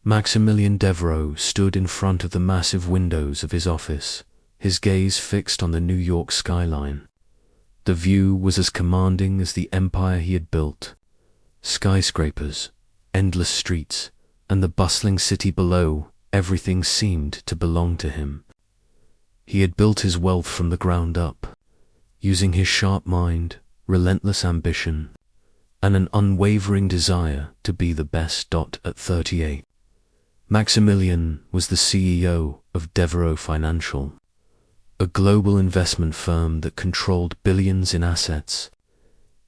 Maximilian Devereux stood in front of the massive windows of his office, his gaze fixed on the New York skyline. The view was as commanding as the empire he had built. Skyscrapers, endless streets, and the bustling city below, everything seemed to belong to him. He had built his wealth from the ground up, using his sharp mind, relentless ambition, and an unwavering desire to be the best. At 38, Maximilian was the CEO of Devereux Financial, a global investment firm that controlled billions in assets.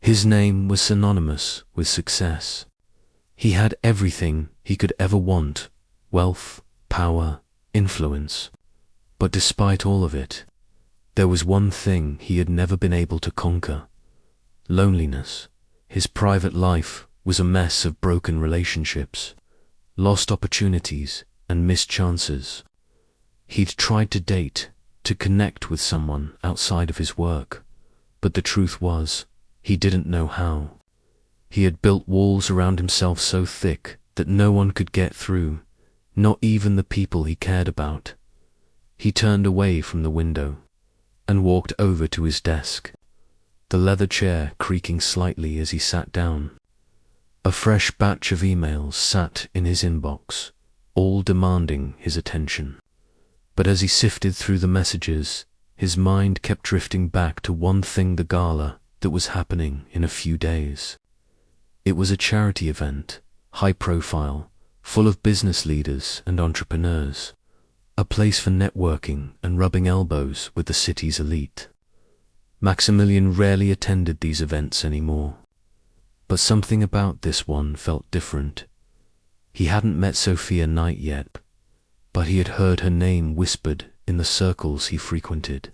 His name was synonymous with success. He had everything he could ever want: wealth, power, influence. But despite all of it, there was one thing he had never been able to conquer: loneliness. His private life was a mess of broken relationships, lost opportunities, and missed chances. He'd tried to date, to connect with someone outside of his work, but the truth was, he didn't know how. He had built walls around himself so thick that no one could get through, not even the people he cared about. He turned away from the window and walked over to his desk, the leather chair creaking slightly as he sat down. A fresh batch of emails sat in his inbox, all demanding his attention. But as he sifted through the messages, his mind kept drifting back to one thing: the gala that was happening in a few days. It was a charity event, high profile, full of business leaders and entrepreneurs, a place for networking and rubbing elbows with the city's elite. Maximilian rarely attended these events anymore, but something about this one felt different. He hadn't met Sophia Knight yet, but he had heard her name whispered in the circles he frequented.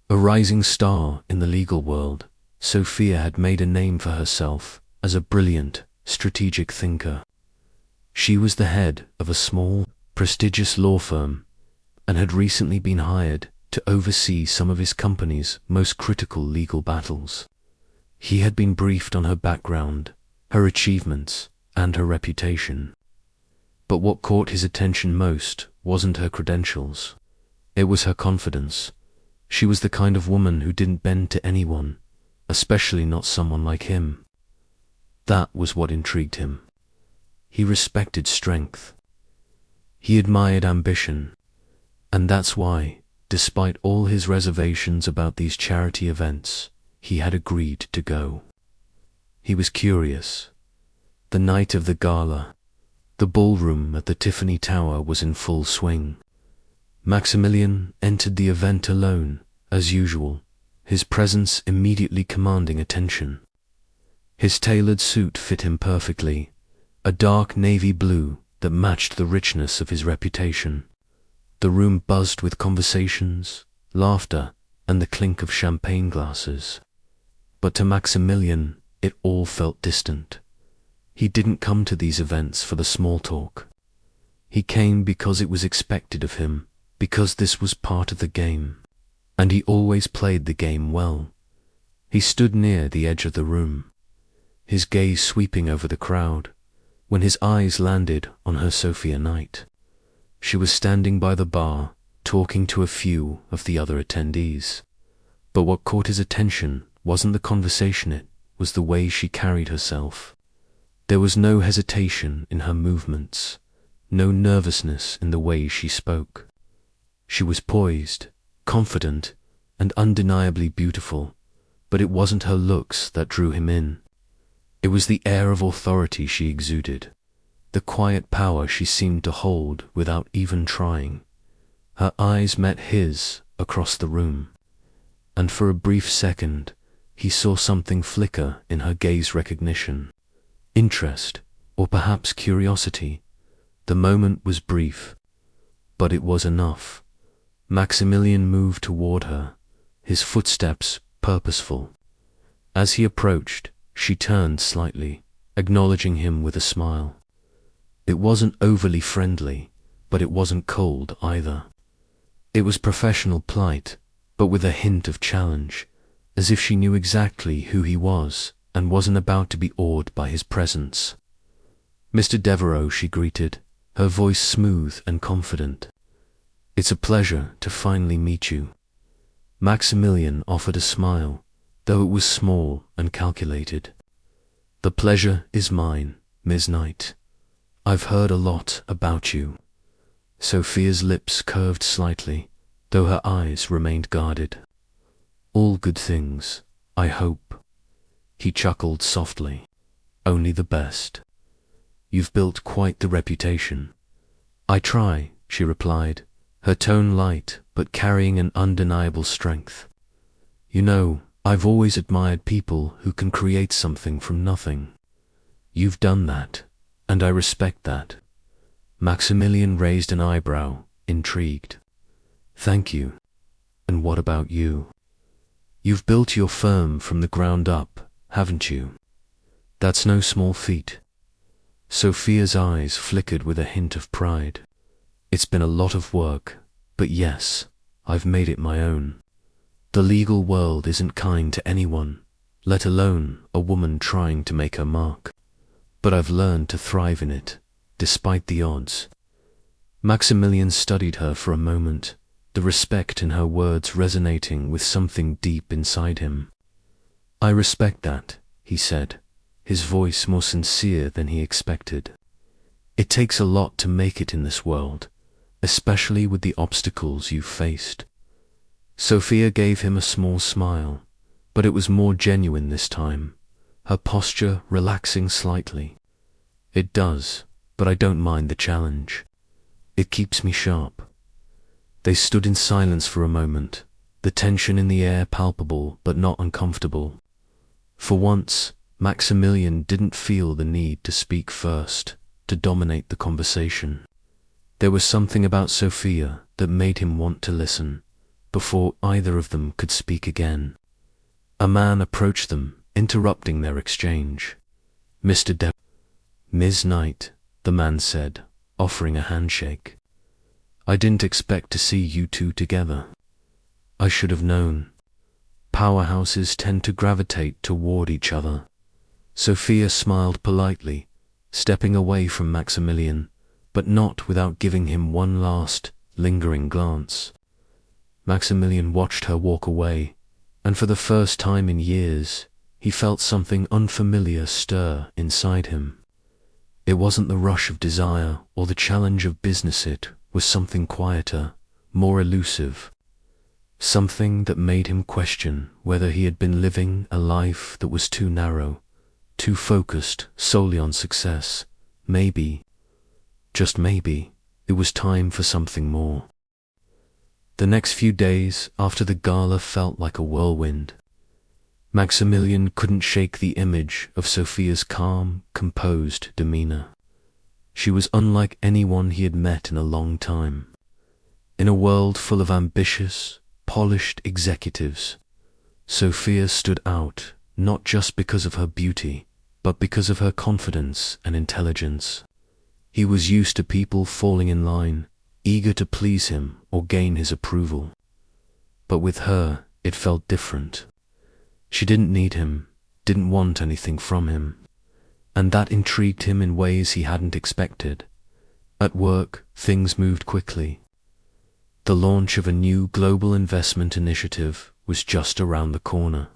A rising star in the legal world, Sophia had made a name for herself as a brilliant, strategic thinker. She was the head of a small, prestigious law firm and had recently been hired to oversee some of his company's most critical legal battles. He had been briefed on her background, her achievements, and her reputation. But what caught his attention most wasn't her credentials. It was her confidence. She was the kind of woman who didn't bend to anyone, especially not someone like him. That was what intrigued him. He respected strength. He admired ambition. And that's why, despite all his reservations about these charity events, he had agreed to go. He was curious. The night of the gala, the ballroom at the Tiffany Tower was in full swing. Maximilian entered the event alone, as usual, his presence immediately commanding attention. His tailored suit fit him perfectly, a dark navy blue that matched the richness of his reputation. The room buzzed with conversations, laughter, and the clink of champagne glasses. But to Maximilian, it all felt distant. He didn't come to these events for the small talk. He came because it was expected of him, because this was part of the game. And he always played the game well. He stood near the edge of the room, his gaze sweeping over the crowd, when his eyes landed on her Sophia Knight. She was standing by the bar, talking to a few of the other attendees. But what caught his attention wasn't the conversation, it was the way she carried herself. There was no hesitation in her movements, no nervousness in the way she spoke. She was poised, confident, and undeniably beautiful, but it wasn't her looks that drew him in. It was the air of authority she exuded, the quiet power she seemed to hold without even trying. Her eyes met his across the room, and for a brief second he saw something flicker in her gaze: recognition, interest, or perhaps curiosity. The moment was brief, but it was enough. Maximilian moved toward her, his footsteps purposeful. As he approached, she turned slightly, acknowledging him with a smile. It wasn't overly friendly, but it wasn't cold either. It was professional polite, but with a hint of challenge, as if she knew exactly who he was and wasn't about to be awed by his presence. "Mr. Devereux," she greeted, her voice smooth and confident. "It's a pleasure to finally meet you." Maximilian offered a smile, though it was small and calculated. "The pleasure is mine, Ms. Knight. I've heard a lot about you." Sophia's lips curved slightly, though her eyes remained guarded. "All good things, I hope." He chuckled softly. "Only the best. You've built quite the reputation." "I try," she replied, her tone light but carrying an undeniable strength. "You know, I've always admired people who can create something from nothing. You've done that, and I respect that." Maximilian raised an eyebrow, intrigued. "Thank you. And what about you? You've built your firm from the ground up, haven't you? That's no small feat." Sophia's eyes flickered with a hint of pride. "It's been a lot of work, but yes, I've made it my own. The legal world isn't kind to anyone, let alone a woman trying to make her mark. But I've learned to thrive in it, despite the odds." Maximilian studied her for a moment, the respect in her words resonating with something deep inside him. "I respect that," he said, his voice more sincere than he expected. "It takes a lot to make it in this world, especially with the obstacles you've faced." Sophia gave him a small smile, but it was more genuine this time, her posture relaxing slightly. "It does, but I don't mind the challenge. It keeps me sharp." They stood in silence for a moment, the tension in the air palpable but not uncomfortable. For once, Maximilian didn't feel the need to speak first, to dominate the conversation. There was something about Sophia that made him want to listen, before either of them could speak again. A man approached them, interrupting their exchange. "Ms. Knight," the man said, offering a handshake. "I didn't expect to see you two together. I should have known. Powerhouses tend to gravitate toward each other." Sophia smiled politely, stepping away from Maximilian, but not without giving him one last, lingering glance. Maximilian watched her walk away, and for the first time in years, he felt something unfamiliar stir inside him. It wasn't the rush of desire or the challenge of business, it was something quieter, more elusive. Something that made him question whether he had been living a life that was too narrow, too focused solely on success. Maybe, just maybe, it was time for something more. The next few days after the gala felt like a whirlwind. Maximilian couldn't shake the image of Sophia's calm, composed demeanor. She was unlike anyone he had met in a long time. In a world full of ambitious, polished executives, Sophia stood out not just because of her beauty, but because of her confidence and intelligence. He was used to people falling in line, eager to please him or gain his approval. But with her, it felt different. She didn't need him, didn't want anything from him, and that intrigued him in ways he hadn't expected. At work, things moved quickly. The launch of a new global investment initiative was just around the corner,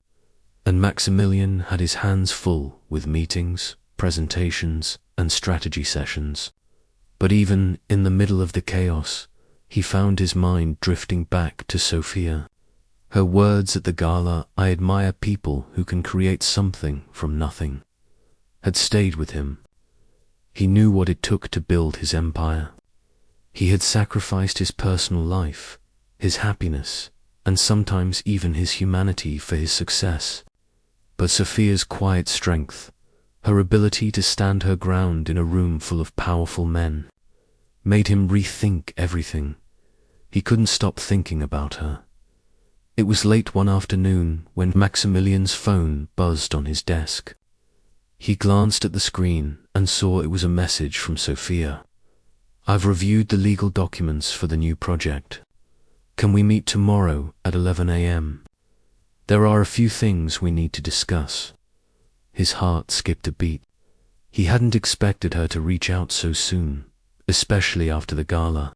and Maximilian had his hands full with meetings, presentations, and strategy sessions. But even in the middle of the chaos, he found his mind drifting back to Sophia. Her words at the gala, "I admire people who can create something from nothing," had stayed with him. He knew what it took to build his empire. He had sacrificed his personal life, his happiness, and sometimes even his humanity for his success. But Sophia's quiet strength, her ability to stand her ground in a room full of powerful men, made him rethink everything. He couldn't stop thinking about her. It was late one afternoon when Maximilian's phone buzzed on his desk. He glanced at the screen and saw it was a message from Sophia. "I've reviewed the legal documents for the new project. Can we meet tomorrow at 11 a.m? There are a few things we need to discuss." His heart skipped a beat. He hadn't expected her to reach out so soon, especially after the gala.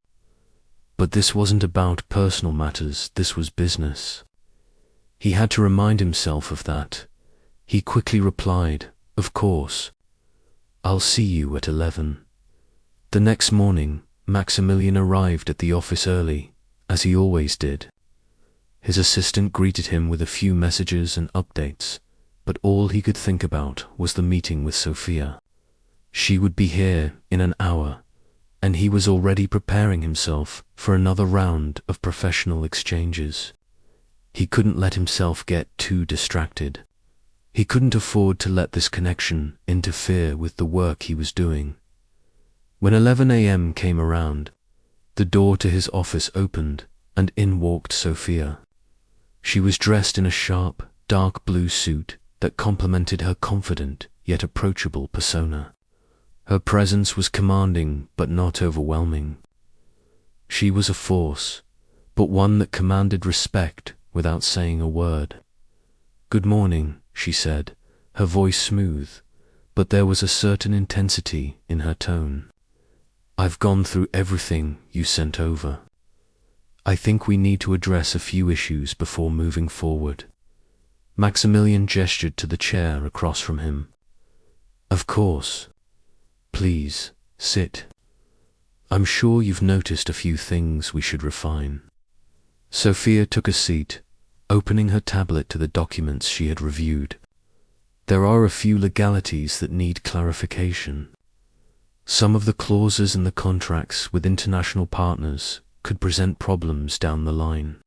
But this wasn't about personal matters, this was business. He had to remind himself of that. He quickly replied, "Of course. I'll see you at 11. The next morning, Maximilian arrived at the office early, as he always did. His assistant greeted him with a few messages and updates, but all he could think about was the meeting with Sophia. She would be here in an hour, and he was already preparing himself for another round of professional exchanges. He couldn't let himself get too distracted. He couldn't afford to let this connection interfere with the work he was doing. When 11 a.m. came around, the door to his office opened, and in walked Sophia. She was dressed in a sharp, dark blue suit that complemented her confident yet approachable persona. Her presence was commanding but not overwhelming. She was a force, but one that commanded respect without saying a word. "Good morning," she said, her voice smooth, but there was a certain intensity in her tone. "I've gone through everything you sent over. I think we need to address a few issues before moving forward." Maximilian gestured to the chair across from him. "Of course. Please, sit. I'm sure you've noticed a few things we should refine." Sophia took a seat, opening her tablet to the documents she had reviewed. "There are a few legalities that need clarification. Some of the clauses in the contracts with international partners could present problems down the line.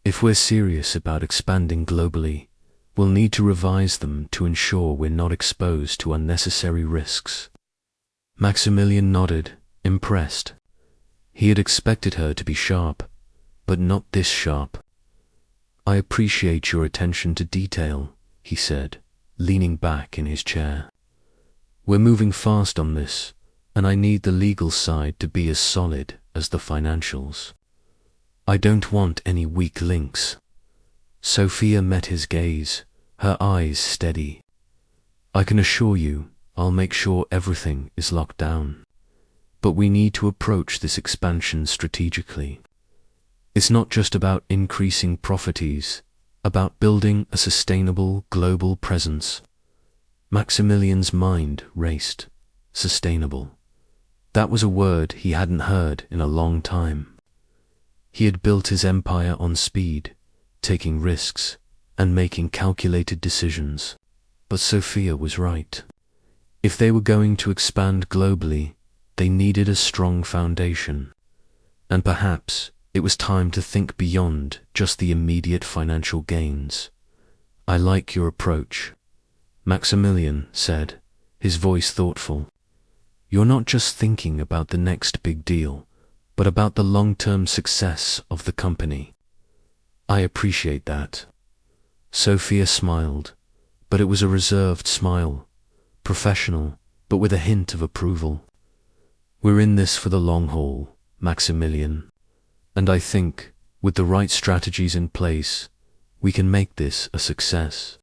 If we're serious about expanding globally, we'll need to revise them to ensure we're not exposed to unnecessary risks." Maximilian nodded, impressed. He had expected her to be sharp, but not this sharp. "I appreciate your attention to detail," he said, leaning back in his chair. "We're moving fast on this, and I need the legal side to be as solid as the financials. I don't want any weak links." Sophia met his gaze, her eyes steady. "I can assure you, I'll make sure everything is locked down. But we need to approach this expansion strategically. It's not just about increasing profits, about building a sustainable global presence." Maximilian's mind raced. Sustainable. That was a word he hadn't heard in a long time. He had built his empire on speed, taking risks, and making calculated decisions. But Sophia was right. If they were going to expand globally, they needed a strong foundation. And perhaps it was time to think beyond just the immediate financial gains. "I like your approach," Maximilian said, his voice thoughtful. "You're not just thinking about the next big deal, but about the long-term success of the company." "I appreciate that." Sophia smiled, but it was a reserved smile, professional, but with a hint of approval. "We're in this for the long haul, Maximilian. And I think, with the right strategies in place, we can make this a success.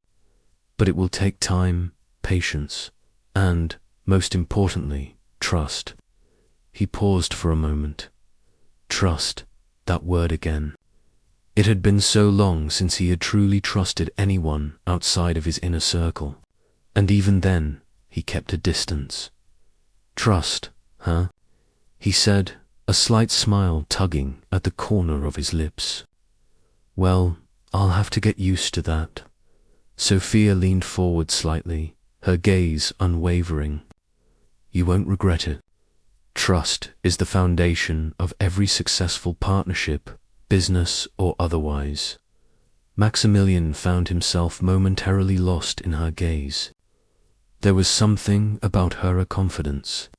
But it will take time, patience, and, most importantly, trust." He paused for a moment. Trust, that word again. It had been so long since he had truly trusted anyone outside of his inner circle, and even then, he kept a distance. "Trust, huh?" he said, a slight smile tugging at the corner of his lips. "Well, I'll have to get used to that." Sophia leaned forward slightly, her gaze unwavering. "You won't regret it. Trust is the foundation of every successful partnership, business or otherwise." Maximilian found himself momentarily lost in her gaze. There was something about her confidence,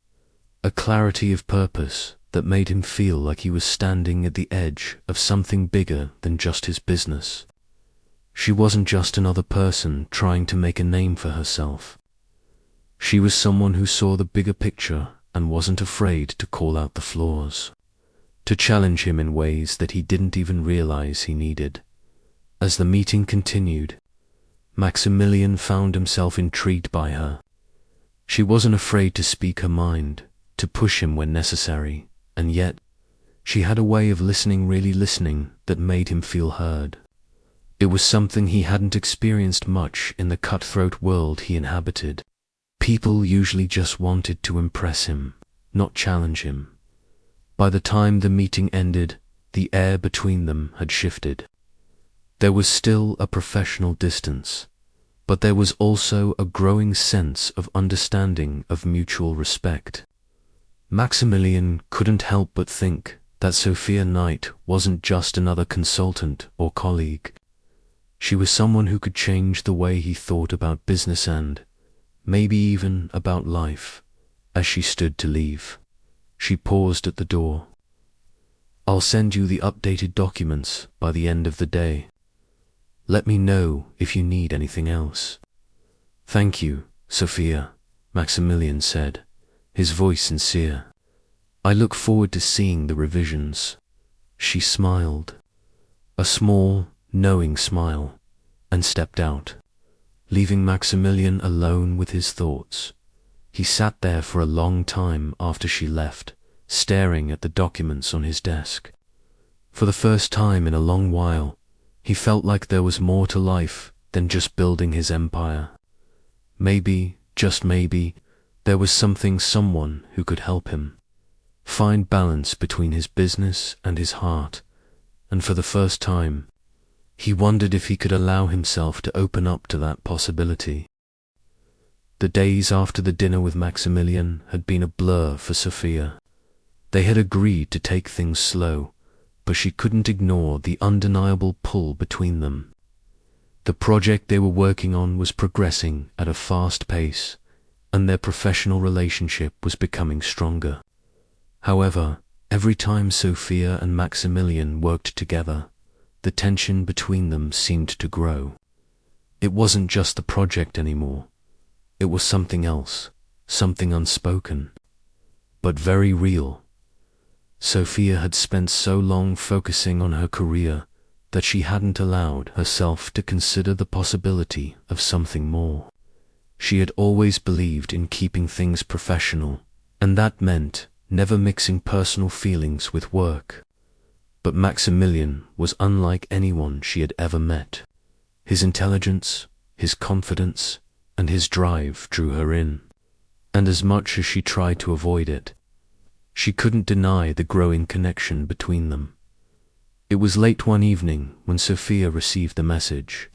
a clarity of purpose that made him feel like he was standing at the edge of something bigger than just his business. She wasn't just another person trying to make a name for herself. She was someone who saw the bigger picture and wasn't afraid to call out the flaws, to challenge him in ways that he didn't even realize he needed. As the meeting continued, Maximilian found himself intrigued by her. She wasn't afraid to speak her mind, to push him when necessary, and yet she had a way of listening, really listening, that made him feel heard. It was something he hadn't experienced much in the cutthroat world he inhabited. People usually just wanted to impress him, not challenge him. By the time the meeting ended, the air between them had shifted. There was still a professional distance, but there was also a growing sense of understanding, of mutual respect. Maximilian couldn't help but think that Sophia Knight wasn't just another consultant or colleague. She was someone who could change the way he thought about business and, maybe even about life. As she stood to leave, she paused at the door. "I'll send you the updated documents by the end of the day. Let me know if you need anything else." "Thank you, Sophia," Maximilian said, his voice sincere. "I look forward to seeing the revisions." She smiled, a small, knowing smile, and stepped out, leaving Maximilian alone with his thoughts. He sat there for a long time after she left, staring at the documents on his desk. For the first time in a long while, he felt like there was more to life than just building his empire. Maybe, just maybe, there was someone who could help him find balance between his business and his heart, and for the first time, he wondered if he could allow himself to open up to that possibility. The days after the dinner with Maximilian had been a blur for Sophia. They had agreed to take things slow, but she couldn't ignore the undeniable pull between them. The project they were working on was progressing at a fast pace, and their professional relationship was becoming stronger. However, every time Sophia and Maximilian worked together, the tension between them seemed to grow. It wasn't just the project anymore. It was something else, something unspoken, but very real. Sophia had spent so long focusing on her career that she hadn't allowed herself to consider the possibility of something more. She had always believed in keeping things professional, and that meant never mixing personal feelings with work. But Maximilian was unlike anyone she had ever met. His intelligence, his confidence, and his drive drew her in, and as much as she tried to avoid it, she couldn't deny the growing connection between them. It was late one evening when Sophia received the message.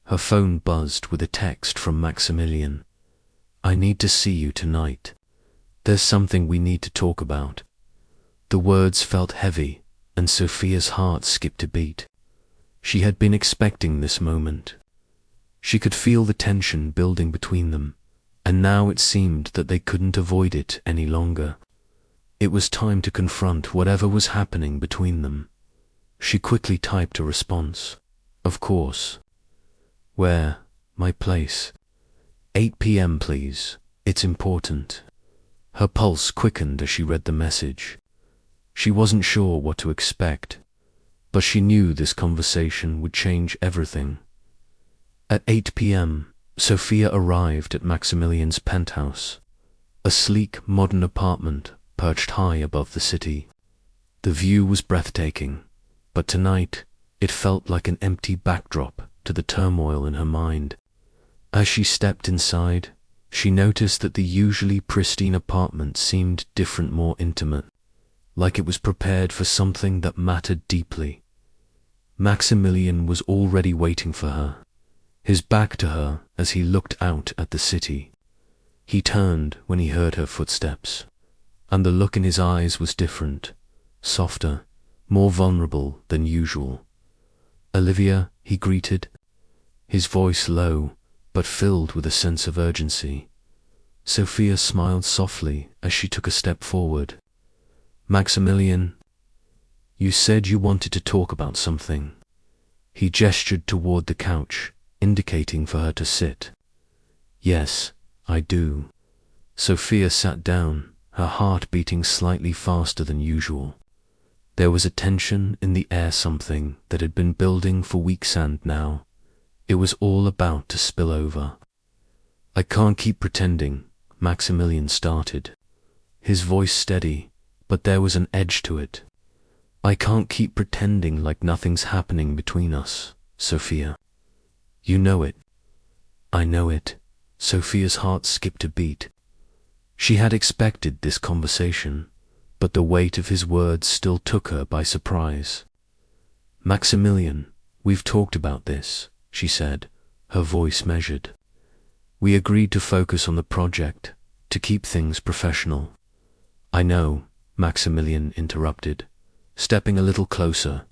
Her phone buzzed with a text from Maximilian. "I need to see you tonight. There's something we need to talk about." The words felt heavy, and Sophia's heart skipped a beat. She had been expecting this moment. She could feel the tension building between them, and now it seemed that they couldn't avoid it any longer. It was time to confront whatever was happening between them. She quickly typed a response. "Of course." "Where?" "My place. 8 p.m. please. It's important." Her pulse quickened as she read the message. She wasn't sure what to expect, but she knew this conversation would change everything. At 8 p.m., Sophia arrived at Maximilian's penthouse, a sleek, modern apartment perched high above the city. The view was breathtaking, but tonight it felt like an empty backdrop to the turmoil in her mind. As she stepped inside, she noticed that the usually pristine apartment seemed different, more intimate, like it was prepared for something that mattered deeply. Maximilian was already waiting for her, his back to her as he looked out at the city. He turned when he heard her footsteps, and the look in his eyes was different, softer, more vulnerable than usual. "Olivia," he greeted, his voice low, but filled with a sense of urgency. Sophia smiled softly as she took a step forward. "Maximilian, you said you wanted to talk about something." He gestured toward the couch, indicating for her to sit. "Yes, I do." Sophia sat down, her heart beating slightly faster than usual. There was a tension in the air, something that had been building for weeks, and now it was all about to spill over. "I can't keep pretending," Maximilian started, his voice steady, but there was an edge to it. I can't keep pretending like nothing's happening between us, Sophia. You know it. I know it. Sophia's heart skipped a beat. She had expected this conversation, but the weight of his words still took her by surprise. Maximilian, we've talked about this, she said, her voice measured. We agreed to focus on the project, to keep things professional. I know, Maximilian interrupted, stepping a little closer.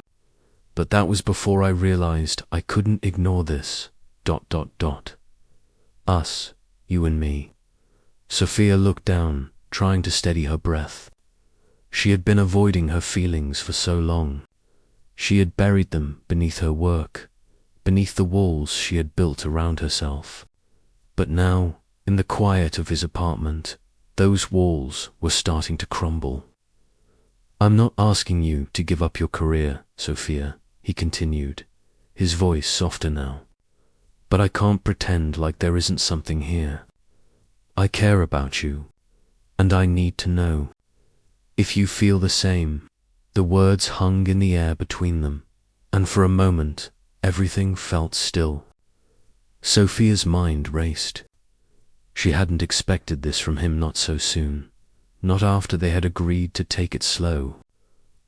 But that was before I realized I couldn't ignore this. ... Us, you and me. Sophia looked down, trying to steady her breath. She had been avoiding her feelings for so long. She had buried them beneath her work, beneath the walls she had built around herself. But now, in the quiet of his apartment, those walls were starting to crumble. I'm not asking you to give up your career, Sophia, he continued, his voice softer now. But I can't pretend like there isn't something here. I care about you, and I need to know. If you feel the same. The words hung in the air between them, and for a moment, everything felt still. Sophia's mind raced. She hadn't expected this from him, not so soon, not after they had agreed to take it slow.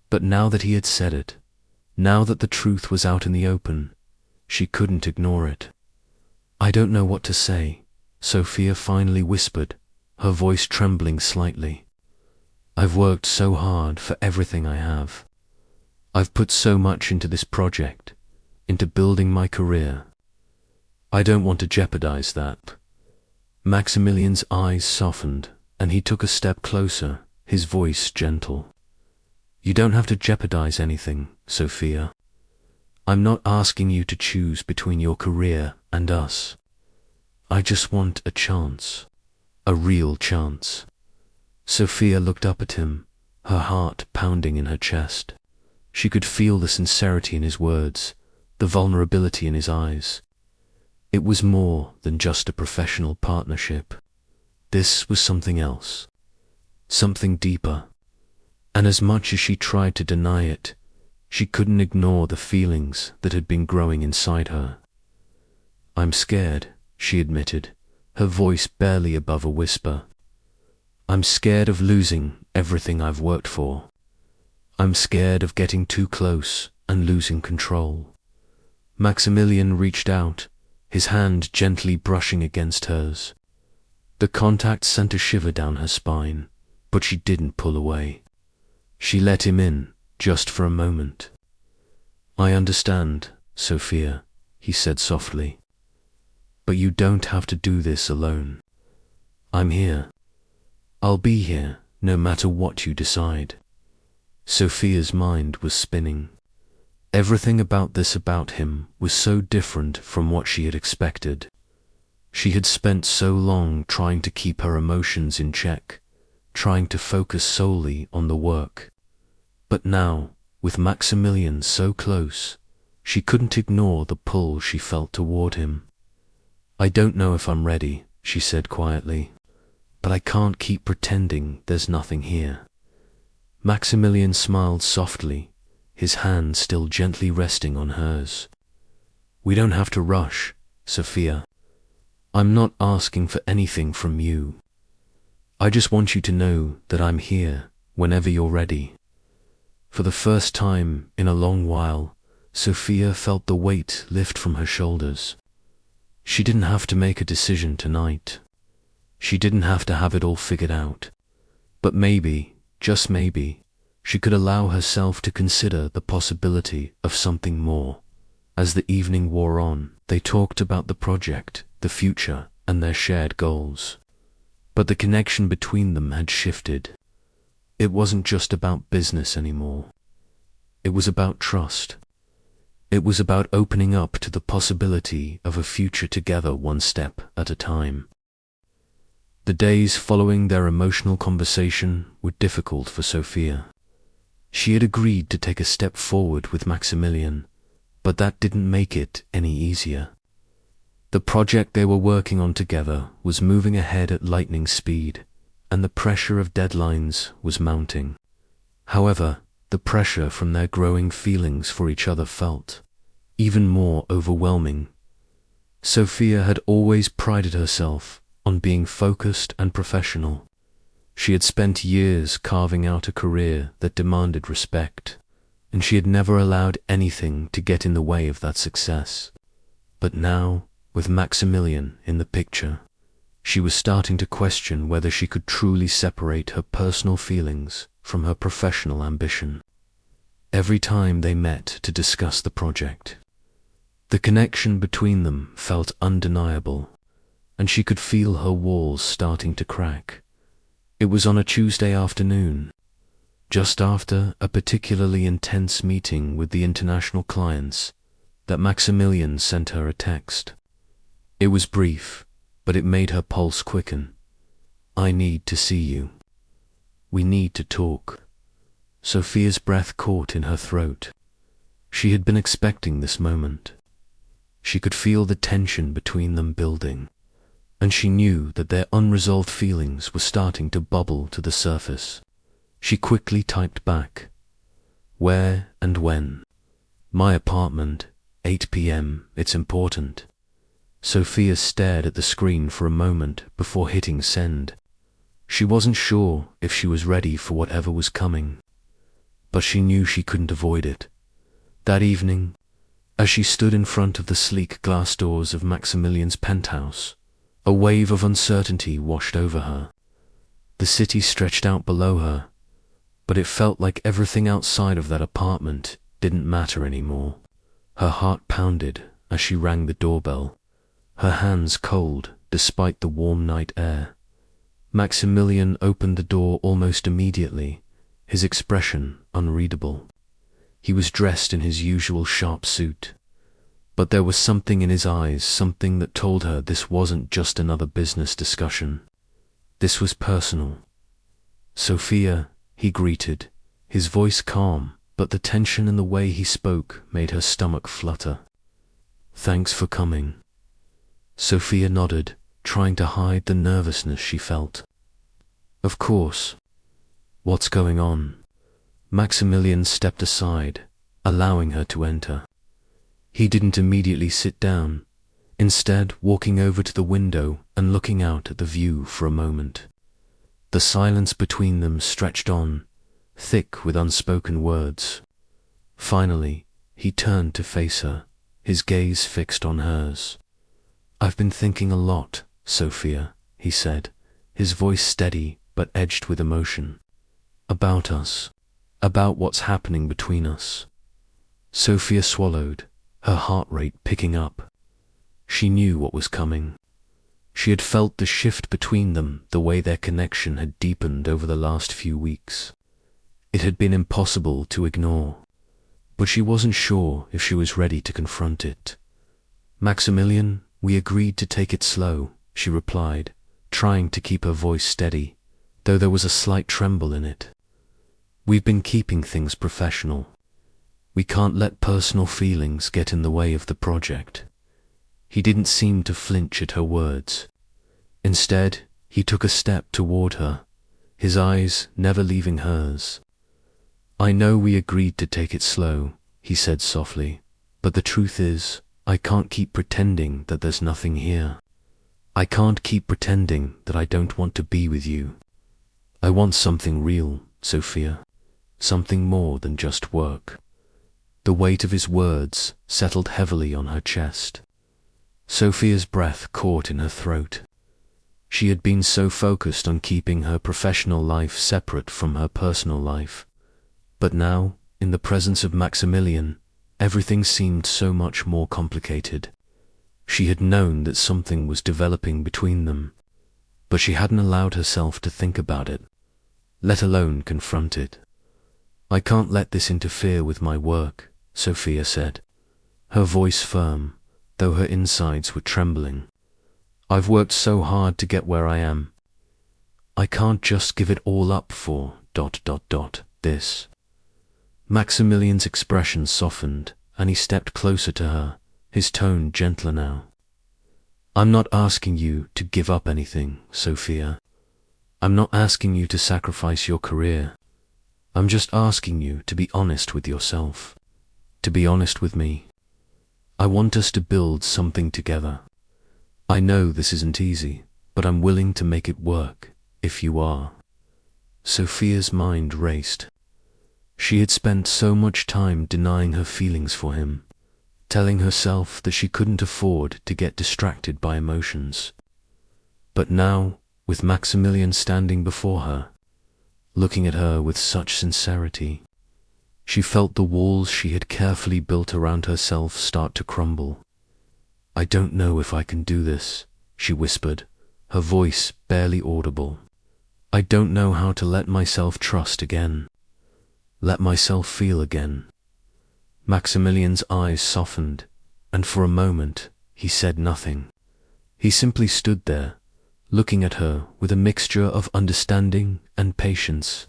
But now that he had said it, now that the truth was out in the open, she couldn't ignore it. I don't know what to say, Sophia finally whispered, her voice trembling slightly. I've worked so hard for everything I have. I've put so much into this project, into building my career. I don't want to jeopardize that. Maximilian's eyes softened, and he took a step closer, his voice gentle. You don't have to jeopardize anything, Sophia. I'm not asking you to choose between your career and us. I just want a chance, a real chance. Sophia looked up at him, her heart pounding in her chest. She could feel the sincerity in his words, the vulnerability in his eyes. It was more than just a professional partnership. This was something else, something deeper. And as much as she tried to deny it, she couldn't ignore the feelings that had been growing inside her. I'm scared, she admitted, her voice barely above a whisper. I'm scared of losing everything I've worked for. I'm scared of getting too close and losing control. Maximilian reached out, his hand gently brushing against hers. The contact sent a shiver down her spine, but she didn't pull away. She let him in, just for a moment. I understand, Sophia, he said softly. But you don't have to do this alone. I'm here. I'll be here, no matter what you decide. Sophia's mind was spinning. Everything about him was so different from what she had expected. She had spent so long trying to keep her emotions in check, trying to focus solely on the work. But now, with Maximilian so close, she couldn't ignore the pull she felt toward him. I don't know if I'm ready, she said quietly, but I can't keep pretending there's nothing here. Maximilian smiled softly, his hand still gently resting on hers. We don't have to rush, Sophia. I'm not asking for anything from you. I just want you to know that I'm here whenever you're ready. For the first time in a long while, Sophia felt the weight lift from her shoulders. She didn't have to make a decision tonight. She didn't have to have it all figured out. But maybe, just maybe, she could allow herself to consider the possibility of something more. As the evening wore on, they talked about the project, the future, and their shared goals. But the connection between them had shifted. It wasn't just about business anymore. It was about trust. It was about opening up to the possibility of a future together, one step at a time. The days following their emotional conversation were difficult for Sophia. She had agreed to take a step forward with Maximilian, but that didn't make it any easier. The project they were working on together was moving ahead at lightning speed, and the pressure of deadlines was mounting. However, the pressure from their growing feelings for each other felt even more overwhelming. Sophia had always prided herself on being focused and professional. She had spent years carving out a career that demanded respect, and she had never allowed anything to get in the way of that success. But now, with Maximilian in the picture, she was starting to question whether she could truly separate her personal feelings from her professional ambition. Every time they met to discuss the project, the connection between them felt undeniable, and she could feel her walls starting to crack. It was on a Tuesday afternoon, just after a particularly intense meeting with the international clients, that Maximilian sent her a text. It was brief, but it made her pulse quicken. "I need to see you. We need to talk." Sophia's breath caught in her throat. She had been expecting this moment. She could feel the tension between them building, and she knew that their unresolved feelings were starting to bubble to the surface. She quickly typed back, "Where and when?" "My apartment, 8 p.m, it's important." Sophia stared at the screen for a moment before hitting send. She wasn't sure if she was ready for whatever was coming, but she knew she couldn't avoid it. That evening, as she stood in front of the sleek glass doors of Maximilian's penthouse, a wave of uncertainty washed over her. The city stretched out below her, but it felt like everything outside of that apartment didn't matter anymore. Her heart pounded as she rang the doorbell, her hands cold despite the warm night air. Maximilian opened the door almost immediately, his expression unreadable. He was dressed in his usual sharp suit, but there was something in his eyes, something that told her this wasn't just another business discussion. This was personal. "Sophia," he greeted, his voice calm, but the tension in the way he spoke made her stomach flutter. "Thanks for coming." Sophia nodded, trying to hide the nervousness she felt. "Of course. What's going on?" Maximilian stepped aside, allowing her to enter. He didn't immediately sit down, instead walking over to the window and looking out at the view for a moment. The silence between them stretched on, thick with unspoken words. Finally, he turned to face her, his gaze fixed on hers. "I've been thinking a lot, Sophia," he said, his voice steady but edged with emotion. "About us. About what's happening between us." Sophia swallowed, her heart rate picking up. She knew what was coming. She had felt the shift between them, the way their connection had deepened over the last few weeks. It had been impossible to ignore, but she wasn't sure if she was ready to confront it. "Maximilian, we agreed to take it slow," she replied, trying to keep her voice steady, though there was a slight tremble in it. "We've been keeping things professional. We can't let personal feelings get in the way of the project." He didn't seem to flinch at her words. Instead, he took a step toward her, his eyes never leaving hers. "I know we agreed to take it slow," he said softly, "but the truth is, I can't keep pretending that there's nothing here. I can't keep pretending that I don't want to be with you. I want something real, Sophia, something more than just work." The weight of his words settled heavily on her chest. Sophia's breath caught in her throat. She had been so focused on keeping her professional life separate from her personal life. But now, in the presence of Maximilian, everything seemed so much more complicated. She had known that something was developing between them, but she hadn't allowed herself to think about it, let alone confront it. "I can't let this interfere with my work," Sophia said, her voice firm, though her insides were trembling. "I've worked so hard to get where I am. I can't just give it all up for ... this." Maximilian's expression softened, and he stepped closer to her, his tone gentler now. "I'm not asking you to give up anything, Sophia. I'm not asking you to sacrifice your career. I'm just asking you to be honest with yourself, to be honest with me. I want us to build something together. I know this isn't easy, but I'm willing to make it work, if you are." Sophia's mind raced. She had spent so much time denying her feelings for him, telling herself that she couldn't afford to get distracted by emotions. But now, with Maximilian standing before her, looking at her with such sincerity, she felt the walls she had carefully built around herself start to crumble. "I don't know if I can do this," she whispered, her voice barely audible. "I don't know how to let myself trust again, let myself feel again." Maximilian's eyes softened, and for a moment he said nothing. He simply stood there, looking at her with a mixture of understanding and patience.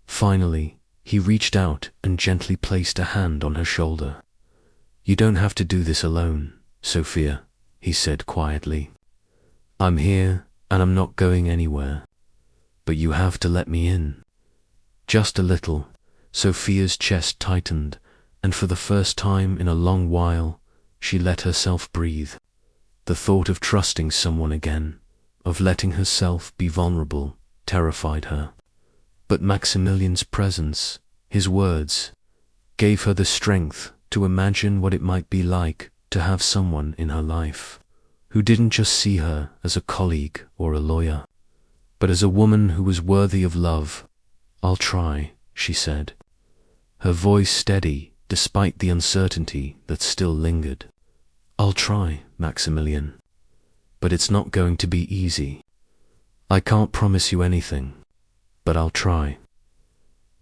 Finally, he reached out and gently placed a hand on her shoulder. "You don't have to do this alone, Sophia," he said quietly. "I'm here and I'm not going anywhere. But you have to let me in." Just a little. Sophia's chest tightened, and for the first time in a long while, she let herself breathe. The thought of trusting someone again, of letting herself be vulnerable, terrified her. But Maximilian's presence, his words, gave her the strength to imagine what it might be like to have someone in her life who didn't just see her as a colleague or a lawyer, but as a woman who was worthy of love. "I'll try," she said, her voice steady despite the uncertainty that still lingered. "I'll try, Maximilian. But it's not going to be easy. I can't promise you anything, but I'll try."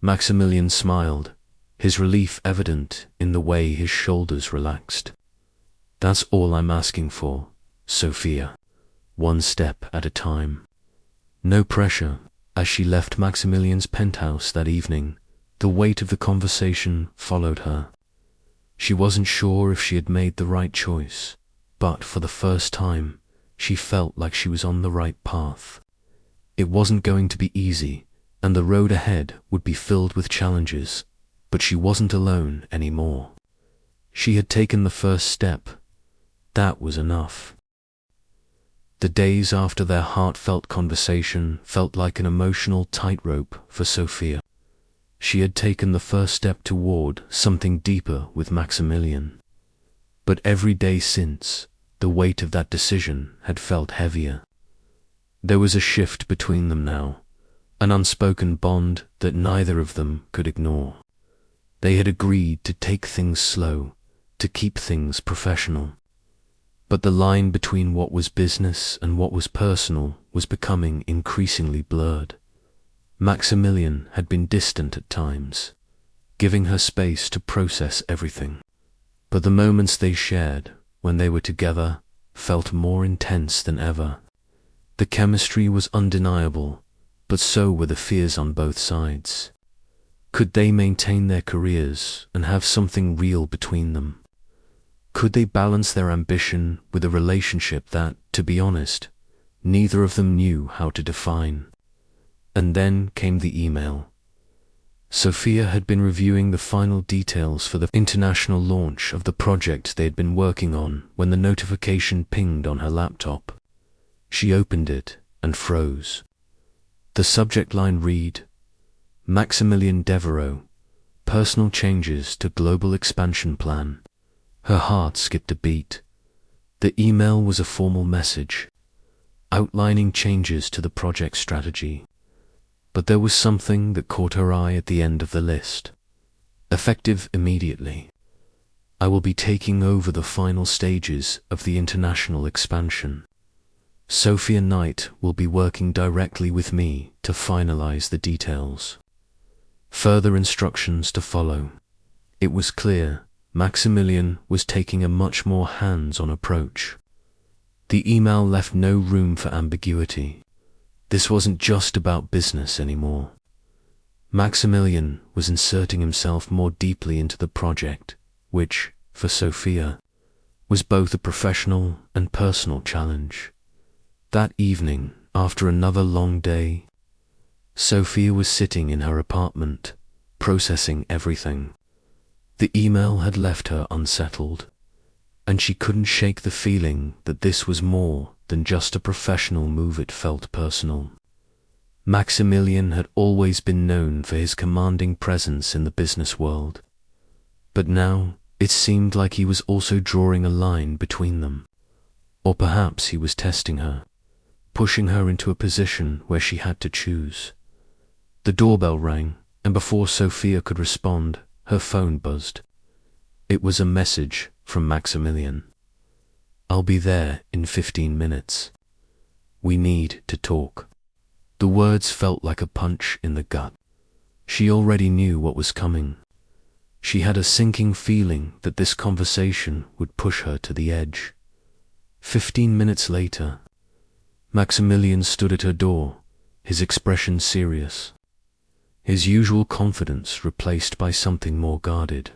Maximilian smiled, his relief evident in the way his shoulders relaxed. "That's all I'm asking for, Sophia, one step at a time." No pressure. As she left Maximilian's penthouse that evening, the weight of the conversation followed her. She wasn't sure if she had made the right choice, but for the first time, she felt like she was on the right path. It wasn't going to be easy, and the road ahead would be filled with challenges, but she wasn't alone anymore. She had taken the first step. That was enough. The days after their heartfelt conversation felt like an emotional tightrope for Sophia. She had taken the first step toward something deeper with Maximilian. But every day since, the weight of that decision had felt heavier. There was a shift between them now, an unspoken bond that neither of them could ignore. They had agreed to take things slow, to keep things professional. But the line between what was business and what was personal was becoming increasingly blurred. Maximilian had been distant at times, giving her space to process everything. But the moments they shared, when they were together, felt more intense than ever. The chemistry was undeniable, but so were the fears on both sides. Could they maintain their careers and have something real between them? Could they balance their ambition with a relationship that, to be honest, neither of them knew how to define? And then came the email. Sophia had been reviewing the final details for the international launch of the project they had been working on when the notification pinged on her laptop. She opened it and froze. The subject line read, "Maximilian Devereaux, personal changes to global expansion plan." Her heart skipped a beat. The email was a formal message, outlining changes to the project strategy. But there was something that caught her eye at the end of the list. Effective immediately. "I will be taking over the final stages of the international expansion. Sophia Knight will be working directly with me to finalize the details. Further instructions to follow." It was clear Maximilian was taking a much more hands-on approach. The email left no room for ambiguity. This wasn't just about business anymore. Maximilian was inserting himself more deeply into the project, which, for Sophia, was both a professional and personal challenge. That evening, after another long day, Sophia was sitting in her apartment, processing everything. The email had left her unsettled, and she couldn't shake the feeling that this was more than just a professional move. It felt personal. Maximilian had always been known for his commanding presence in the business world, but now it seemed like he was also drawing a line between them. Or perhaps he was testing her, pushing her into a position where she had to choose. The doorbell rang, and before Sophia could respond, her phone buzzed. It was a message from Maximilian. "I'll be there in 15 minutes. We need to talk." The words felt like a punch in the gut. She already knew what was coming. She had a sinking feeling that this conversation would push her to the edge. 15 minutes later, Maximilian stood at her door, his expression serious, his usual confidence replaced by something more guarded.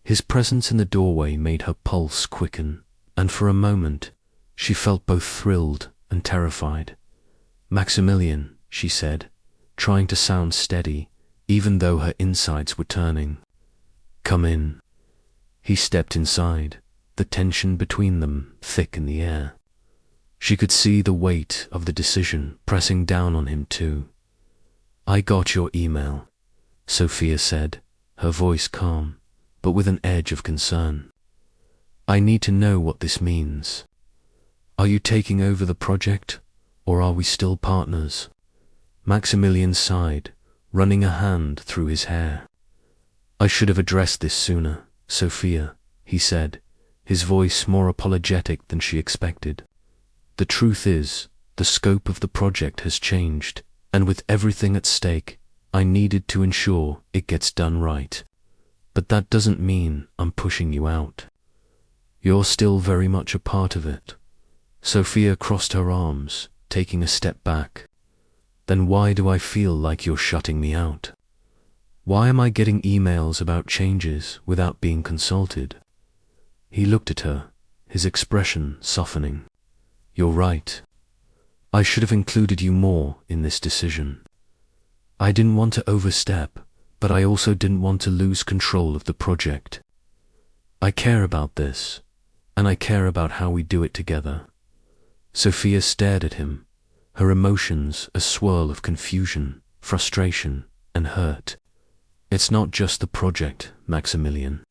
His presence in the doorway made her pulse quicken, and for a moment she felt both thrilled and terrified. "Maximilian," she said, trying to sound steady, even though her insides were turning. "Come in." He stepped inside, the tension between them thick in the air. She could see the weight of the decision pressing down on him too. "I got your email," Sophia said, her voice calm, but with an edge of concern. "I need to know what this means. Are you taking over the project, or are we still partners?" Maximilian sighed, running a hand through his hair. "I should have addressed this sooner, Sophia," he said, his voice more apologetic than she expected. "The truth is, the scope of the project has changed, and with everything at stake, I needed to ensure it gets done right. But that doesn't mean I'm pushing you out. You're still very much a part of it." Sophia crossed her arms, taking a step back. "Then why do I feel like you're shutting me out? Why am I getting emails about changes without being consulted?" He looked at her, his expression softening. "You're right. I should have included you more in this decision. I didn't want to overstep, but I also didn't want to lose control of the project. I care about this, and I care about how we do it together." Sophia stared at him, her emotions a swirl of confusion, frustration, and hurt. "It's not just the project, Maximilian.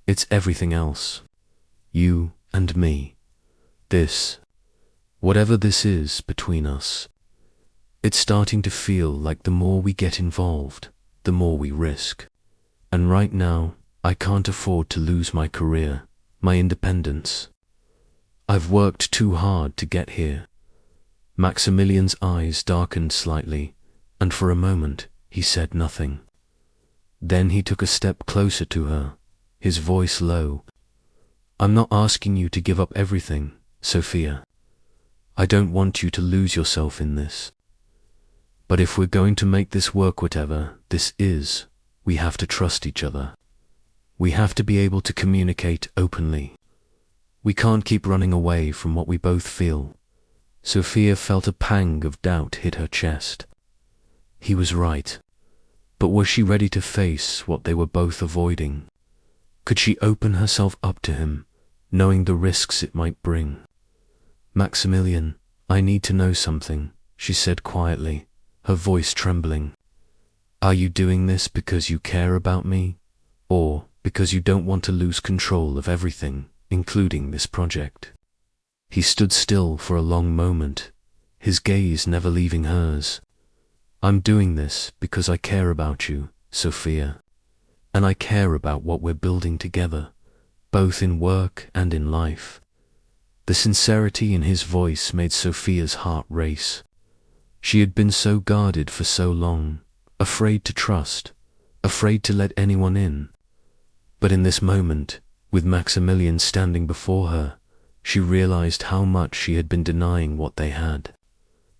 It's everything else. You and me. This, whatever this is between us. It's starting to feel like the more we get involved, the more we risk. And right now, I can't afford to lose my career, my independence. I've worked too hard to get here." Maximilian's eyes darkened slightly, and for a moment he said nothing. Then he took a step closer to her, his voice low. "I'm not asking you to give up everything, Sophia. I don't want you to lose yourself in this. But if we're going to make this work, whatever this is, we have to trust each other. We have to be able to communicate openly. We can't keep running away from what we both feel." Sophia felt a pang of doubt hit her chest. He was right. But was she ready to face what they were both avoiding? Could she open herself up to him, knowing the risks it might bring? "Maximilian, I need to know something," she said quietly, her voice trembling. "Are you doing this because you care about me, or because you don't want to lose control of everything, including this project?" He stood still for a long moment, his gaze never leaving hers. "I'm doing this because I care about you, Sophia, and I care about what we're building together, both in work and in life." The sincerity in his voice made Sophia's heart race. She had been so guarded for so long, afraid to trust, afraid to let anyone in. But in this moment, with Maximilian standing before her, she realized how much she had been denying what they had.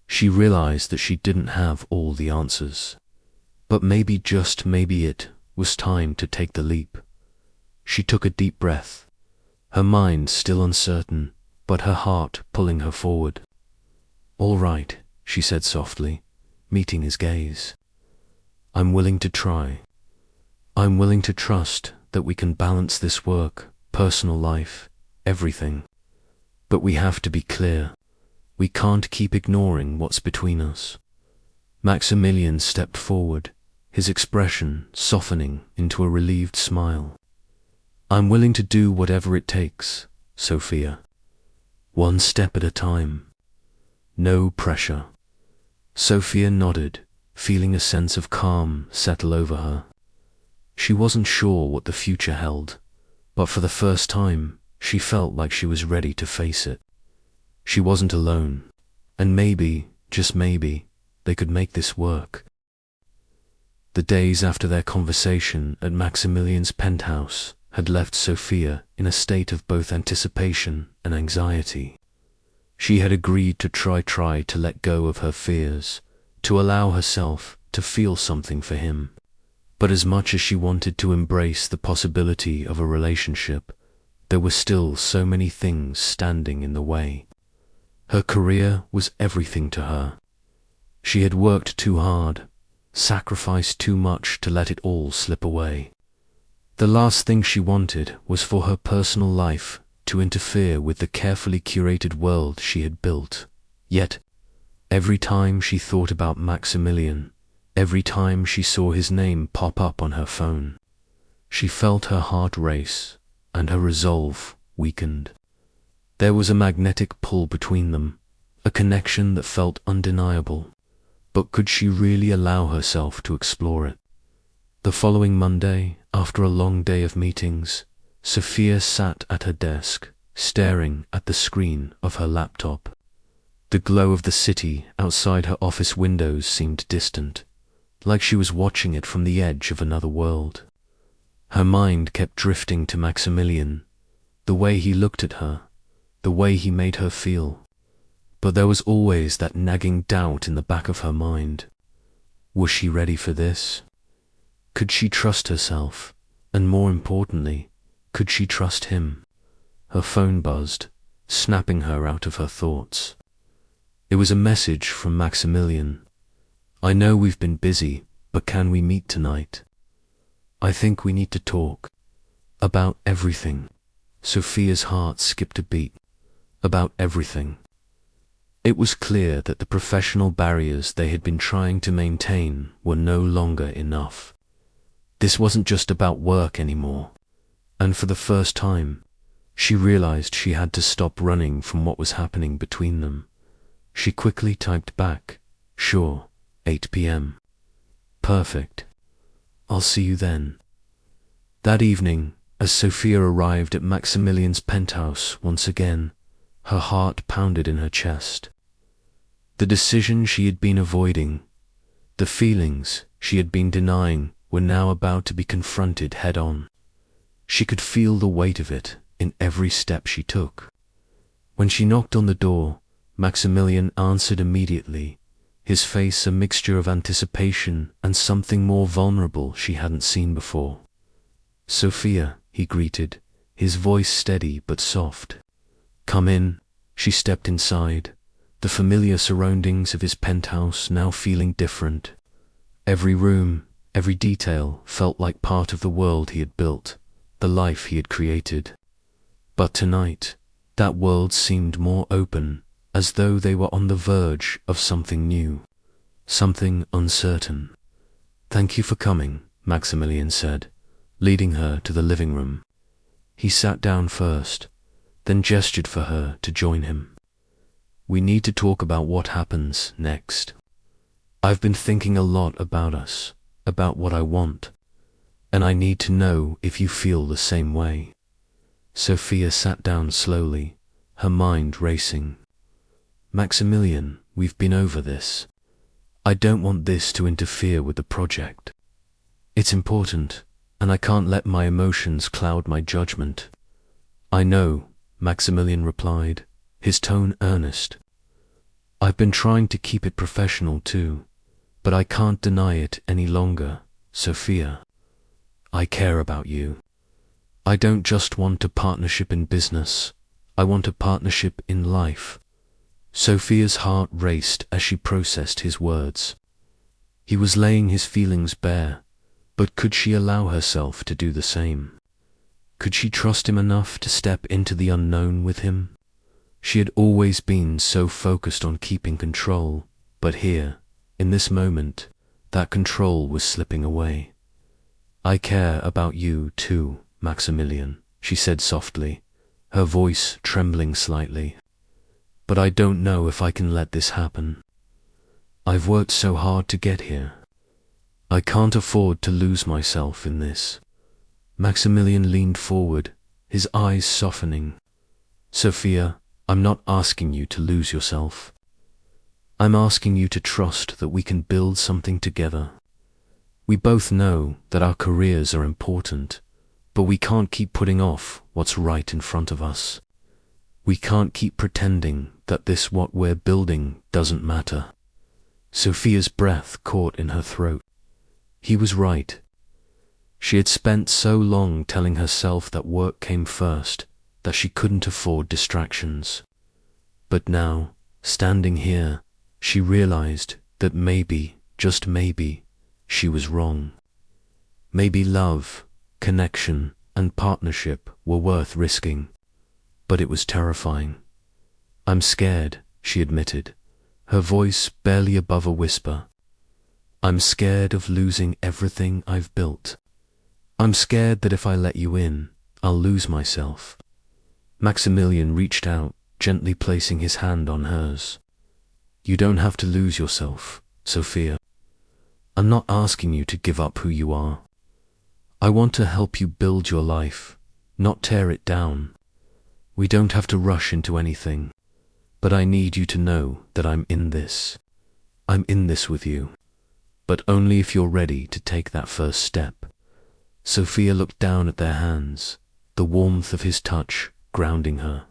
She realized that she didn't have all the answers. But maybe, just maybe, it was time to take the leap. She took a deep breath, her mind still uncertain, but her heart pulling her forward. "All right," she said softly, meeting his gaze. I'm willing to try. I'm willing to trust that we can balance this work, personal life, everything. But we have to be clear. We can't keep ignoring what's between us. Maximilian stepped forward, his expression softening into a relieved smile. I'm willing to do whatever it takes, Sophia. One step at a time. No pressure. Sophia nodded, feeling a sense of calm settle over her. She wasn't sure what the future held, but for the first time, she felt like she was ready to face it. She wasn't alone, and maybe, just maybe, they could make this work. The days after their conversation at Maximilian's penthouse had left Sophia in a state of both anticipation and anxiety. She had agreed to try to let go of her fears, to allow herself to feel something for him. But as much as she wanted to embrace the possibility of a relationship, there were still so many things standing in the way. Her career was everything to her. She had worked too hard, sacrificed too much to let it all slip away. The last thing she wanted was for her personal life to interfere with the carefully curated world she had built. Yet, every time she thought about Maximilian, every time she saw his name pop up on her phone, she felt her heart race and her resolve weakened. There was a magnetic pull between them, a connection that felt undeniable, but could she really allow herself to explore it? The following Monday, after a long day of meetings, Sophia sat at her desk, staring at the screen of her laptop. The glow of the city outside her office windows seemed distant, like she was watching it from the edge of another world. Her mind kept drifting to Maximilian, the way he looked at her, the way he made her feel. But there was always that nagging doubt in the back of her mind. Was she ready for this? Could she trust herself? And more importantly, could she trust him? Her phone buzzed, snapping her out of her thoughts. It was a message from Maximilian. I know we've been busy, but can we meet tonight? I think we need to talk. About everything. Sophia's heart skipped a beat. About everything. It was clear that the professional barriers they had been trying to maintain were no longer enough. This wasn't just about work anymore, and for the first time, she realized she had to stop running from what was happening between them. She quickly typed back, "Sure, 8 p.m. Perfect. I'll see you then." That evening, as Sophia arrived at Maximilian's penthouse once again, her heart pounded in her chest. The decision she had been avoiding, the feelings she had been denying, were now about to be confronted head-on. She could feel the weight of it in every step she took. When she knocked on the door, Maximilian answered immediately, his face a mixture of anticipation and something more vulnerable she hadn't seen before. "Sophia," he greeted, his voice steady but soft. "Come in." She stepped inside, the familiar surroundings of his penthouse now feeling different. Every room, every detail felt like part of the world he had built, the life he had created. But tonight, that world seemed more open, as though they were on the verge of something new, something uncertain. "Thank you for coming," Maximilian said, leading her to the living room. He sat down first, then gestured for her to join him. "We need to talk about what happens next. I've been thinking a lot about us, about what I want, and I need to know if you feel the same way." Sophia sat down slowly, her mind racing. "Maximilian, we've been over this. I don't want this to interfere with the project. It's important, and I can't let my emotions cloud my judgment." "I know," Maximilian replied, his tone earnest. "I've been trying to keep it professional too, but I can't deny it any longer, Sophia. I care about you. I don't just want a partnership in business, I want a partnership in life." Sophia's heart raced as she processed his words. He was laying his feelings bare, but could she allow herself to do the same? Could she trust him enough to step into the unknown with him? She had always been so focused on keeping control, but here, in this moment, that control was slipping away. "I care about you too, Maximilian," she said softly, her voice trembling slightly. "But I don't know if I can let this happen. I've worked so hard to get here. I can't afford to lose myself in this." Maximilian leaned forward, his eyes softening. "Sophia, I'm not asking you to lose yourself. I'm asking you to trust that we can build something together. We both know that our careers are important, but we can't keep putting off what's right in front of us. We can't keep pretending that what we're building doesn't matter." Sophia's breath caught in her throat. He was right. She had spent so long telling herself that work came first, that she couldn't afford distractions. But now, standing here, she realized that maybe, just maybe, she was wrong. Maybe love, connection, and partnership were worth risking, but it was terrifying. "I'm scared," she admitted, her voice barely above a whisper. "I'm scared of losing everything I've built. I'm scared that if I let you in, I'll lose myself." Maximilian reached out, gently placing his hand on hers. "You don't have to lose yourself, Sophia. I'm not asking you to give up who you are. I want to help you build your life, not tear it down. We don't have to rush into anything, but I need you to know that I'm in this. I'm in this with you, but only if you're ready to take that first step." Sophia looked down at their hands, the warmth of his touch grounding her.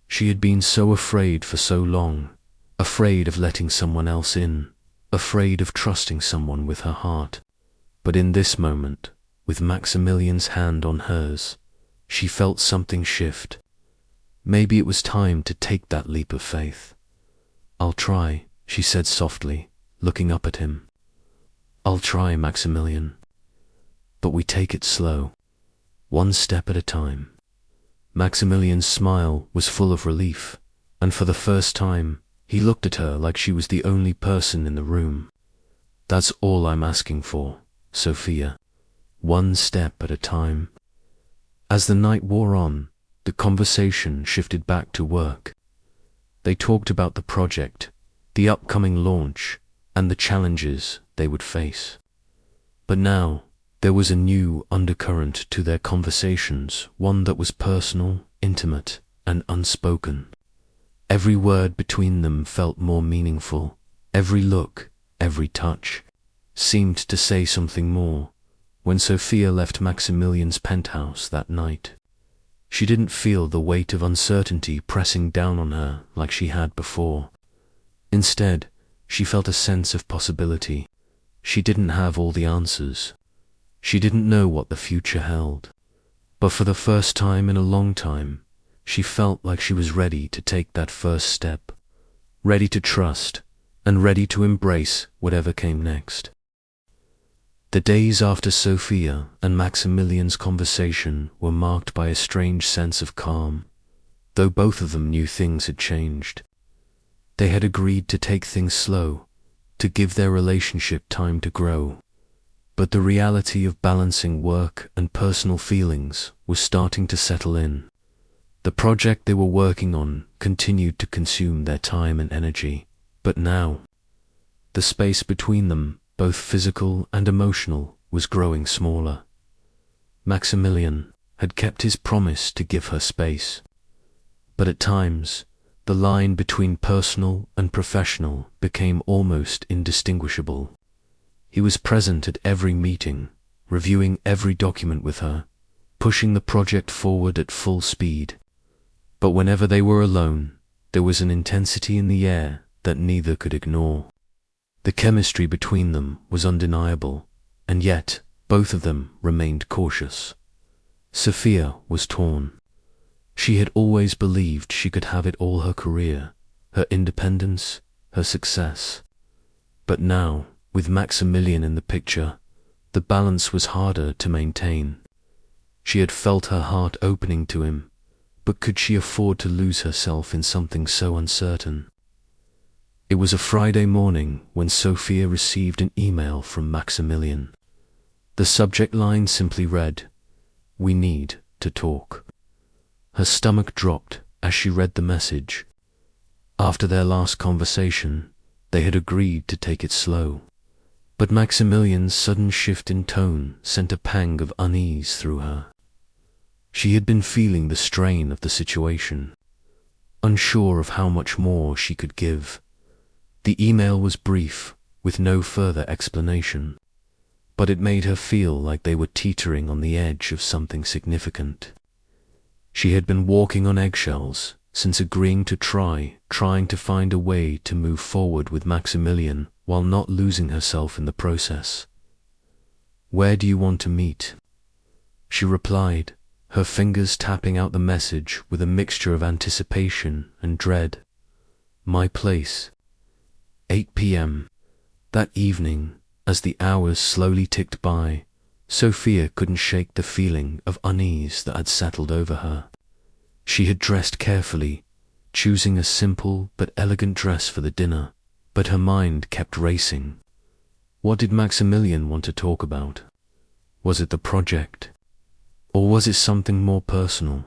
She had been so afraid for so long, afraid of letting someone else in, afraid of trusting someone with her heart. But in this moment, with Maximilian's hand on hers, she felt something shift. Maybe it was time to take that leap of faith. "I'll try," she said softly, looking up at him. "I'll try, Maximilian. But we take it slow, one step at a time." Maximilian's smile was full of relief, and for the first time, he looked at her like she was the only person in the room. "That's all I'm asking for, Sophia. One step at a time." As the night wore on, the conversation shifted back to work. They talked about the project, the upcoming launch, and the challenges they would face. But now, there was a new undercurrent to their conversations, one that was personal, intimate, and unspoken. Every word between them felt more meaningful. Every look, every touch, seemed to say something more. When Sophia left Maximilian's penthouse that night, she didn't feel the weight of uncertainty pressing down on her like she had before. Instead, she felt a sense of possibility. She didn't have all the answers. She didn't know what the future held. But for the first time in a long time, she felt like she was ready to take that first step, ready to trust, and ready to embrace whatever came next. The days after Sophia and Maximilian's conversation were marked by a strange sense of calm, though both of them knew things had changed. They had agreed to take things slow, to give their relationship time to grow. But the reality of balancing work and personal feelings was starting to settle in. The project they were working on continued to consume their time and energy, but now, the space between them, both physical and emotional, was growing smaller. Maximilian had kept his promise to give her space, but at times, the line between personal and professional became almost indistinguishable. He was present at every meeting, reviewing every document with her, pushing the project forward at full speed. But whenever they were alone, there was an intensity in the air that neither could ignore. The chemistry between them was undeniable, and yet both of them remained cautious. Sophia was torn. She had always believed she could have it all: her career, her independence, her success. But now, With Maximilian in the picture, the balance was harder to maintain. She had felt her heart opening to him, but could she afford to lose herself in something so uncertain? It was a Friday morning when Sophia received an email from Maximilian. The subject line simply read, "We need to talk." Her stomach dropped as she read the message. After their last conversation, they had agreed to take it slow. But Maximilian's sudden shift in tone sent a pang of unease through her. She had been feeling the strain of the situation, unsure of how much more she could give. The email was brief, with no further explanation, but it made her feel like they were teetering on the edge of something significant. She had been walking on eggshells since agreeing to trying to find a way to move forward with Maximilian while not losing herself in the process. "Where do you want to meet?" she replied, her fingers tapping out the message with a mixture of anticipation and dread. "My place." 8 p.m. That evening, as the hours slowly ticked by, Sophia couldn't shake the feeling of unease that had settled over her. She had dressed carefully, choosing a simple but elegant dress for the dinner, but her mind kept racing. What did Maximilian want to talk about? Was it the project? Or was it something more personal?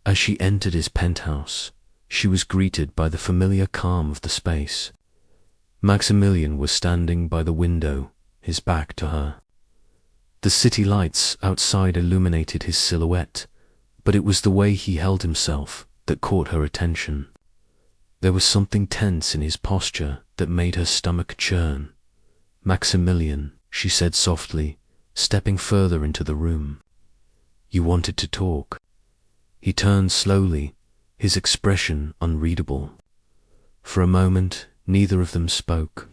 As she entered his penthouse, she was greeted by the familiar calm of the space. Maximilian was standing by the window, his back to her. The city lights outside illuminated his silhouette, but it was the way he held himself that caught her attention. There was something tense in his posture that made her stomach churn. "Maximilian," she said softly, stepping further into the room. "You wanted to talk." He turned slowly, his expression unreadable. For a moment, neither of them spoke.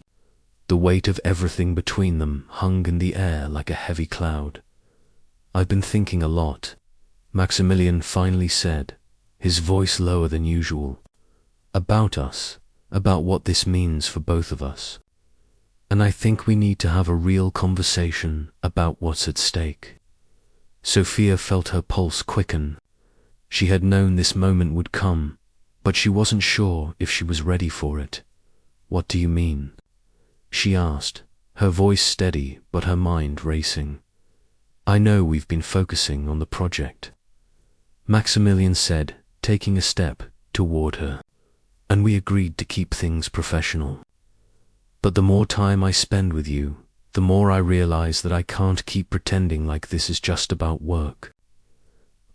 The weight of everything between them hung in the air like a heavy cloud. "I've been thinking a lot," Maximilian finally said, his voice lower than usual. "About us, about what this means for both of us. And I think we need to have a real conversation about what's at stake." Sophia felt her pulse quicken. She had known this moment would come, but she wasn't sure if she was ready for it. "What do you mean?" she asked, her voice steady but her mind racing. "I know we've been focusing on the project," Maximilian said, taking a step toward her, "and we agreed to keep things professional. But the more time I spend with you, the more I realize that I can't keep pretending like this is just about work.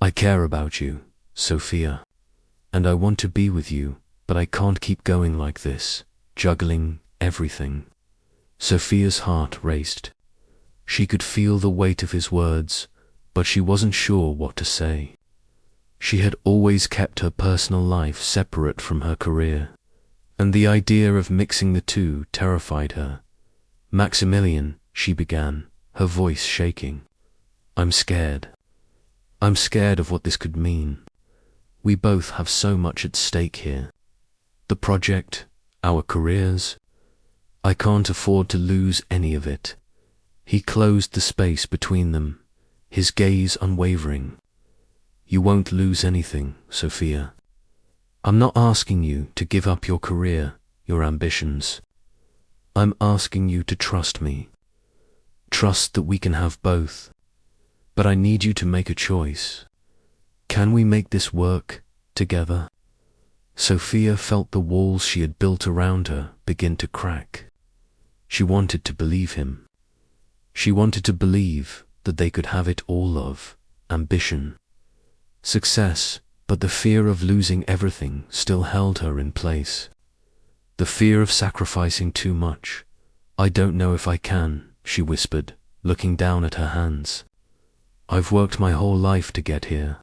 I care about you, Sophia, and I want to be with you, but I can't keep going like this, juggling everything." Sophia's heart raced. She could feel the weight of his words, but she wasn't sure what to say. She had always kept her personal life separate from her career, and the idea of mixing the two terrified her. "Maximilian," she began, her voice shaking. I'm scared. I'm scared of what this could mean. We both have so much at stake here. The project, our careers. I can't afford to lose any of it." He closed the space between them, his gaze unwavering. "You won't lose anything, Sophia. I'm not asking you to give up your career, your ambitions. I'm asking you to trust me. Trust that we can have both. But I need you to make a choice. Can we make this work together?" Sophia felt the walls she had built around her begin to crack. She wanted to believe him. She wanted to believe that they could have it all: love, ambition, success, but the fear of losing everything still held her in place. The fear of sacrificing too much. "I don't know if I can," she whispered, looking down at her hands. "I've worked my whole life to get here.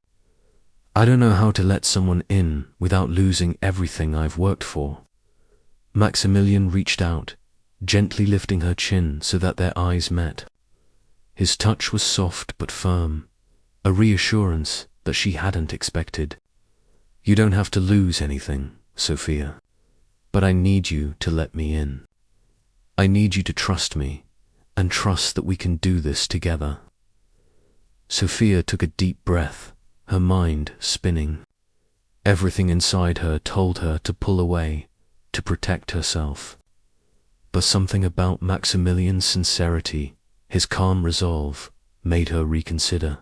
I don't know how to let someone in without losing everything I've worked for." Maximilian reached out, gently lifting her chin so that their eyes met. His touch was soft but firm, a reassurance that she hadn't expected. "You don't have to lose anything, Sophia, but I need you to let me in." I need you to trust me, and trust that we can do this together." Sophia took a deep breath, her mind spinning. Everything inside her told her to pull away, to protect herself. But something about Maximilian's sincerity, his calm resolve, made her reconsider.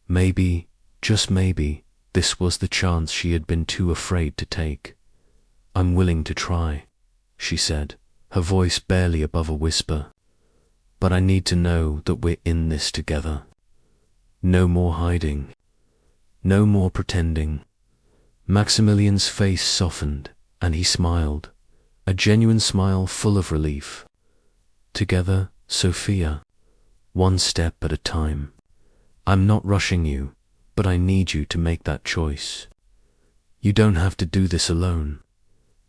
Maybe, just maybe, this was the chance she had been too afraid to take. "I'm willing to try," she said, her voice barely above a whisper. "But I need to know that we're in this together. No more hiding. No more pretending." Maximilian's face softened, and he smiled, a genuine smile full of relief. "Together, Sophia, one step at a time. I'm not rushing you, but I need you to make that choice. You don't have to do this alone."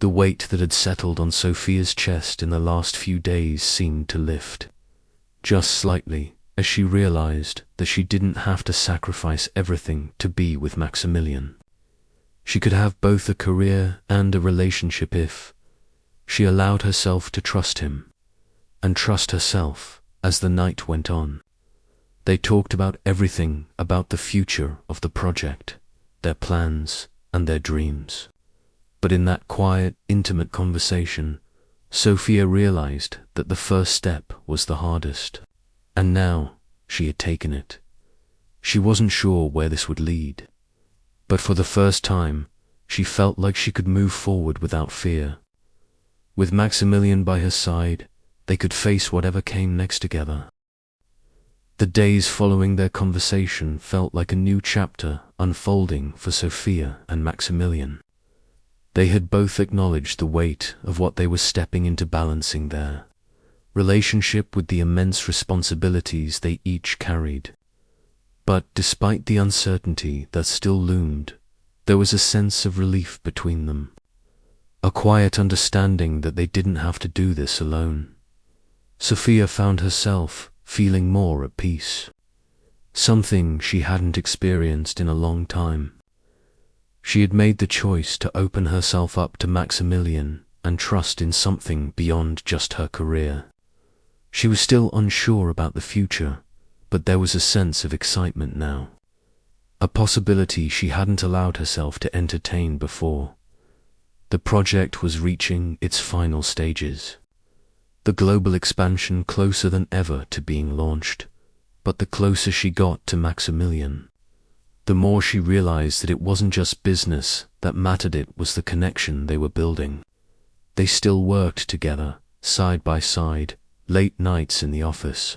The weight that had settled on Sophia's chest in the last few days seemed to lift, just slightly, as she realized that she didn't have to sacrifice everything to be with Maximilian. She could have both a career and a relationship if she allowed herself to trust him, and trust herself as the night went on. They talked about everything, about the future of the project, their plans and their dreams. But in that quiet, intimate conversation, Sophia realized that the first step was the hardest. And now she had taken it. She wasn't sure where this would lead, but for the first time, she felt like she could move forward without fear. With Maximilian by her side, they could face whatever came next together. The days following their conversation felt like a new chapter unfolding for Sophia and Maximilian. They had both acknowledged the weight of what they were stepping into, balancing their relationship with the immense responsibilities they each carried. But despite the uncertainty that still loomed, there was a sense of relief between them, a quiet understanding that they didn't have to do this alone. Sophia found herself feeling more at peace, something she hadn't experienced in a long time. She had made the choice to open herself up to Maximilian and trust in something beyond just her career. She was still unsure about the future, but there was a sense of excitement now, a possibility she hadn't allowed herself to entertain before. The project was reaching its final stages, the global expansion closer than ever to being launched. But the closer she got to Maximilian, the more she realized that it wasn't just business that mattered, it was the connection they were building. They still worked together, side by side, late nights in the office,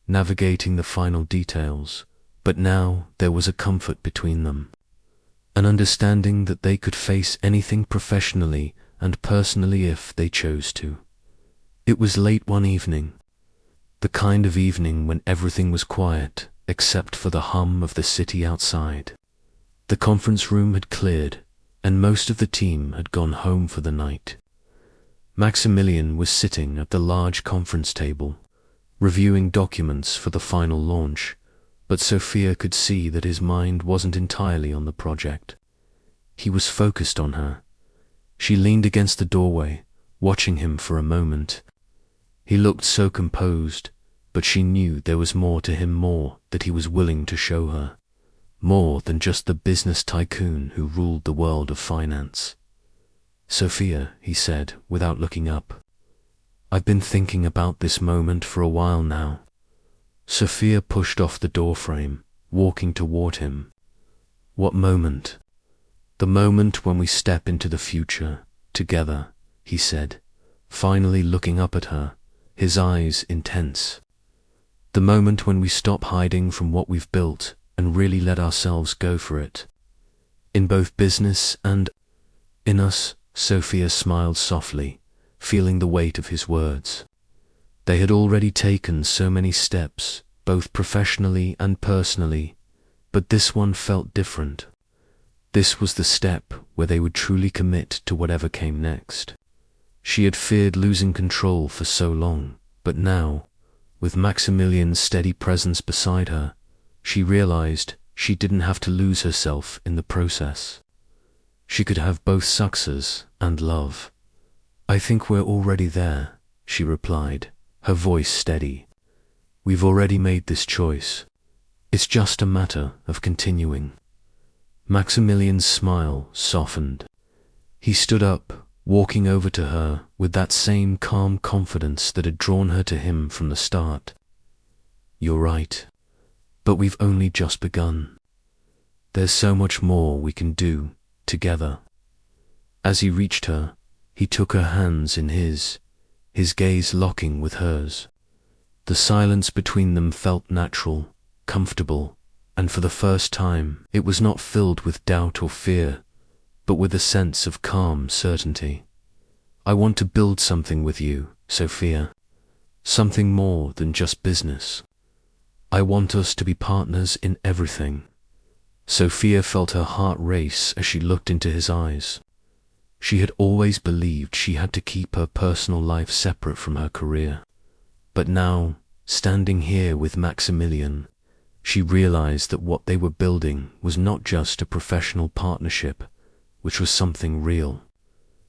navigating the final details, but now there was a comfort between them, an understanding that they could face anything professionally and personally if they chose to. It was late one evening, the kind of evening when everything was quiet except for the hum of the city outside. The conference room had cleared, and most of the team had gone home for the night. Maximilian was sitting at the large conference table, reviewing documents for the final launch, but Sophia could see that his mind wasn't entirely on the project. He was focused on her. She leaned against the doorway, watching him for a moment. He looked so composed, but she knew there was more to him, more that he was willing to show her, more than just the business tycoon who ruled the world of finance. "Sophia," he said, without looking up, "I've been thinking about this moment for a while now." Sophia pushed off the doorframe, walking toward him. "What moment?" "The moment when we step into the future, together," he said, finally looking up at her, his eyes intense. "The moment when we stop hiding from what we've built and really let ourselves go for it. In both business and in us." Sophia smiled softly, feeling the weight of his words. They had already taken so many steps, both professionally and personally, but this one felt different. This was the step where they would truly commit to whatever came next. She had feared losing control for so long, but now, with Maximilian's steady presence beside her, she realized she didn't have to lose herself in the process. She could have both success and love. "I think we're already there," she replied, her voice steady. We've already made this choice. It's just a matter of continuing. Maximilian's smile softened. He stood up, walking over to her with that same calm confidence that had drawn her to him from the start. You're right, but we've only just begun. There's so much more we can do together. As he reached her, he took her hands in his gaze locking with hers. The silence between them felt natural, comfortable, and for the first time it was not filled with doubt or fear, but with a sense of calm certainty. I want to build something with you, Sophia. Something more than just business. I want us to be partners in everything. Sophia felt her heart race as she looked into his eyes. She had always believed she had to keep her personal life separate from her career. But now, standing here with Maximilian, she realized that what they were building was not just a professional partnership, which was something real,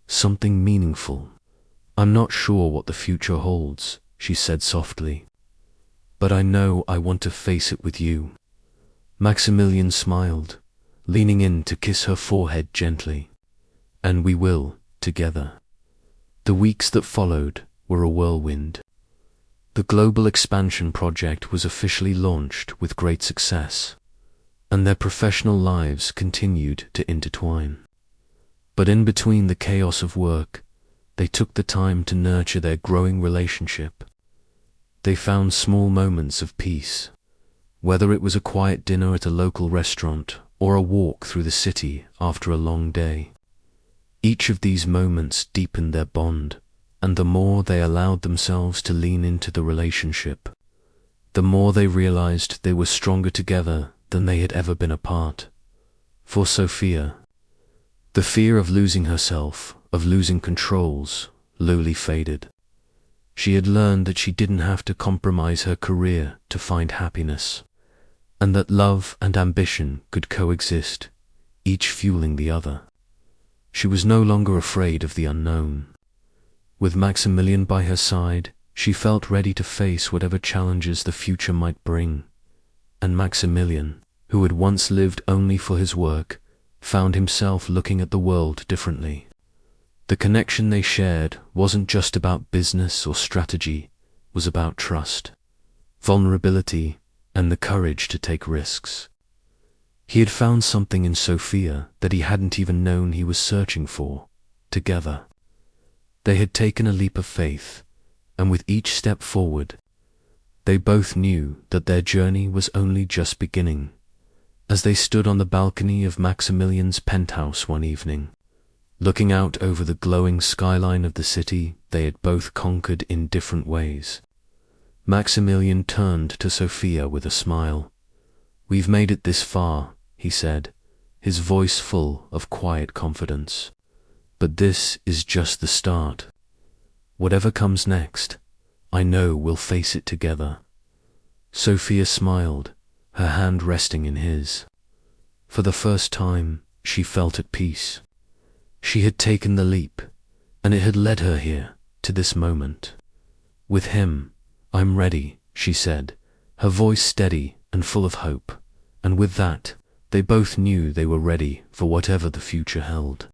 something meaningful. I'm not sure what the future holds, she said softly, but I know I want to face it with you. Maximilian smiled, leaning in to kiss her forehead gently. And we will, together. The weeks that followed were a whirlwind. The global expansion project was officially launched with great success, and their professional lives continued to intertwine. But in between the chaos of work, they took the time to nurture their growing relationship. They found small moments of peace, whether it was a quiet dinner at a local restaurant or a walk through the city after a long day. Each of these moments deepened their bond, and the more they allowed themselves to lean into the relationship, the more they realized they were stronger together than they had ever been apart. For Sophia, the fear of losing herself, of losing controls, slowly faded. She had learned that she didn't have to compromise her career to find happiness, and that love and ambition could coexist, each fueling the other. She was no longer afraid of the unknown. With Maximilian by her side, she felt ready to face whatever challenges the future might bring. And Maximilian, who had once lived only for his work, found himself looking at the world differently. The connection they shared wasn't just about business or strategy, it was about trust, vulnerability, and the courage to take risks. He had found something in Sophia that he hadn't even known he was searching for. Together, they had taken a leap of faith, and with each step forward, they both knew that their journey was only just beginning. As they stood on the balcony of Maximilian's penthouse one evening, looking out over the glowing skyline of the city they had both conquered in different ways, Maximilian turned to Sophia with a smile. "We've made it this far," he said, his voice full of quiet confidence. "But this is just the start. Whatever comes next, I know we'll face it together." Sophia smiled, her hand resting in his. For the first time, she felt at peace. She had taken the leap, and it had led her here, to this moment. "With him, I'm ready," she said, her voice steady and full of hope. And with that, they both knew they were ready for whatever the future held.